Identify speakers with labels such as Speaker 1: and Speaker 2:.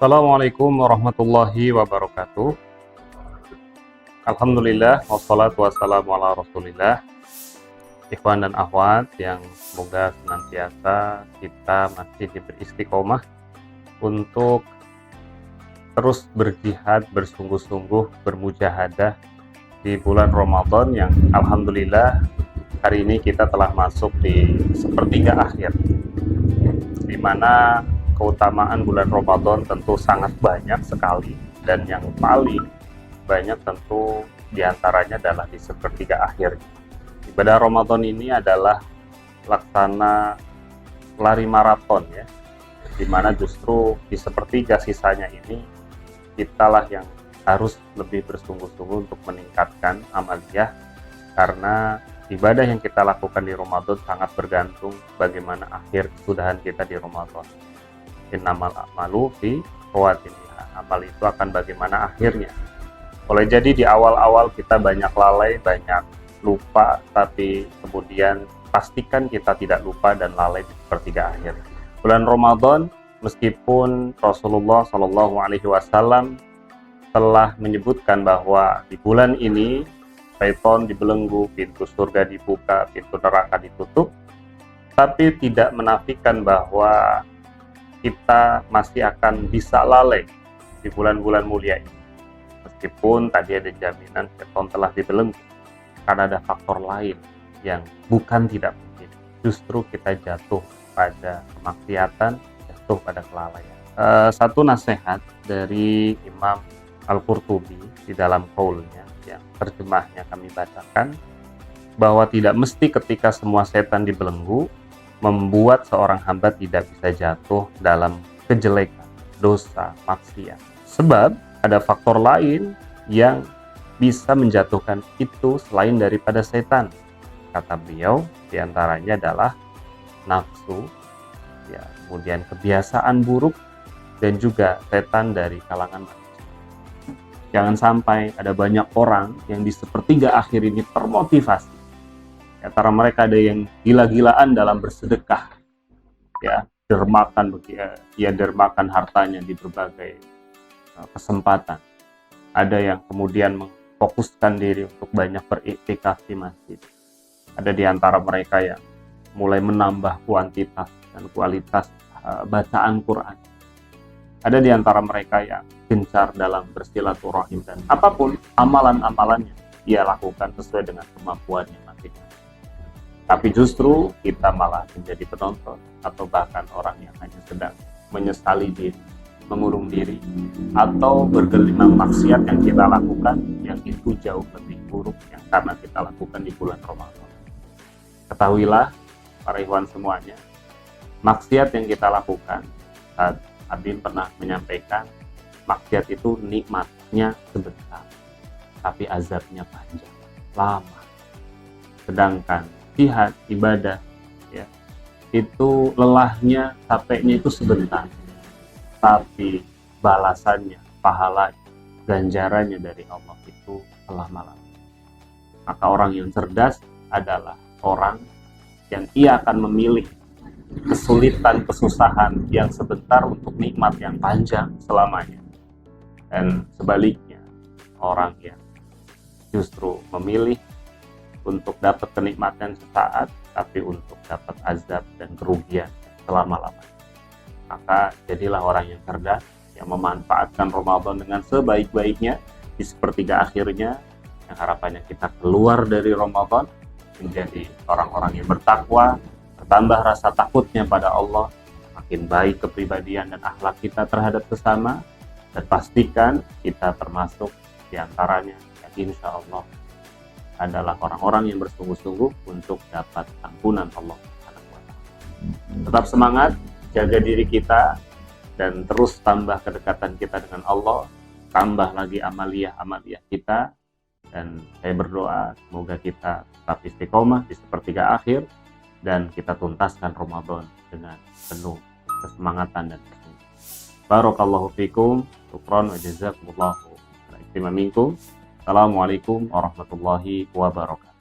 Speaker 1: Assalamualaikum warahmatullahi wabarakatuh. Alhamdulillah, wassalatu wassalamu ala rasulillah. Ikhwan dan akhwat yang semoga senantiasa kita masih diberi istiqomah untuk terus berjihad, bersungguh-sungguh, bermujahadah di bulan Ramadan yang alhamdulillah hari ini kita telah masuk di sepertiga akhir, di mana keutamaan bulan Ramadan tentu sangat banyak sekali, dan yang paling banyak tentu diantaranya adalah di sepertiga akhir. Ibadah Ramadan ini adalah laksana lari maraton ya, dimana justru di sepertiga sisanya ini kitalah yang harus lebih bersungguh-sungguh untuk meningkatkan amaliyah, karena ibadah yang kita lakukan di Ramadan sangat bergantung bagaimana akhir kesudahan kita di Ramadan. Innamal a'malu fi khawatimiha. Amal itu akan bagaimana akhirnya. Boleh jadi di awal-awal kita banyak lalai, banyak lupa, tapi kemudian pastikan kita tidak lupa dan lalai di sepertiga akhir. Bulan Ramadan, meskipun Rasulullah Shallallahu Alaihi Wasallam telah menyebutkan bahwa di bulan ini syaitan dibelenggu, pintu surga dibuka, pintu neraka ditutup, tapi tidak menafikan bahwa kita masih akan bisa lalai di bulan-bulan mulia ini. Meskipun tadi ada jaminan setan telah dibelenggu, karena ada faktor lain yang bukan tidak mungkin. Justru kita jatuh pada kemaksiatan, jatuh pada kelalaian. Satu nasihat dari Imam Al-Qurtubi di dalam qaulnya, yang terjemahnya kami bacakan, bahwa tidak mesti ketika semua setan dibelenggu membuat seorang hamba tidak bisa jatuh dalam kejelekan, dosa, maksiat. Sebab ada faktor lain yang bisa menjatuhkan itu selain daripada setan. Kata beliau, diantaranya adalah nafsu, ya, kemudian kebiasaan buruk, dan juga setan dari kalangan manusia. Jangan sampai ada banyak orang yang di sepertiga akhir ini termotivasi. Antara mereka ada yang gila-gilaan dalam bersedekah, ya, dermakan hartanya di berbagai kesempatan. Ada yang kemudian memfokuskan diri untuk banyak beriktikaf di masjid. Ada di antara mereka yang mulai menambah kuantitas dan kualitas bacaan Quran. Ada di antara mereka yang gencar dalam bersilaturahim, dan apapun amalan-amalannya ia lakukan sesuai dengan kemampuannya masing-masing. Tapi justru kita malah menjadi penonton, atau bahkan orang yang hanya sedang menyesali diri, mengurung diri, atau bergelimang maksiat yang kita lakukan, yang itu jauh lebih buruk yang karena kita lakukan di bulan Ramadan. Ketahuilah para ikhwan semuanya, maksiat yang kita lakukan, Abin pernah menyampaikan, maksiat itu nikmatnya sebentar, tapi azabnya panjang, lama. Sedangkan jihad, ibadah, ya, itu lelahnya, capeknya itu sebentar, tapi balasannya, pahalanya, ganjarannya dari Allah itu lama-lama. Maka orang yang cerdas adalah orang yang ia akan memilih kesulitan, kesusahan yang sebentar untuk nikmat yang panjang selamanya. Dan sebaliknya, orang yang justru memilih untuk dapat kenikmatan sesaat, tapi untuk dapat azab dan kerugian selama-lamanya. Maka jadilah orang yang cerdas, yang memanfaatkan Ramadan dengan sebaik-baiknya di sepertiga akhirnya, yang harapannya kita keluar dari Ramadan menjadi orang-orang yang bertakwa, bertambah rasa takutnya pada Allah, makin baik kepribadian dan akhlak kita terhadap sesama, dan pastikan kita termasuk diantaranya yang insya Allah adalah orang-orang yang bersungguh-sungguh untuk dapat ampunan Allah. Tetap semangat, jaga diri kita, dan terus tambah kedekatan kita dengan Allah, tambah lagi amaliyah kita, dan saya berdoa semoga kita tetap istiqomah di sepertiga akhir, dan kita tuntaskan Ramadan dengan penuh kesemangatan dan kesungguhan. Barakallahu fikum, syukran wa jazakumullahu khairan. Assalamualaikum warahmatullahi wabarakatuh.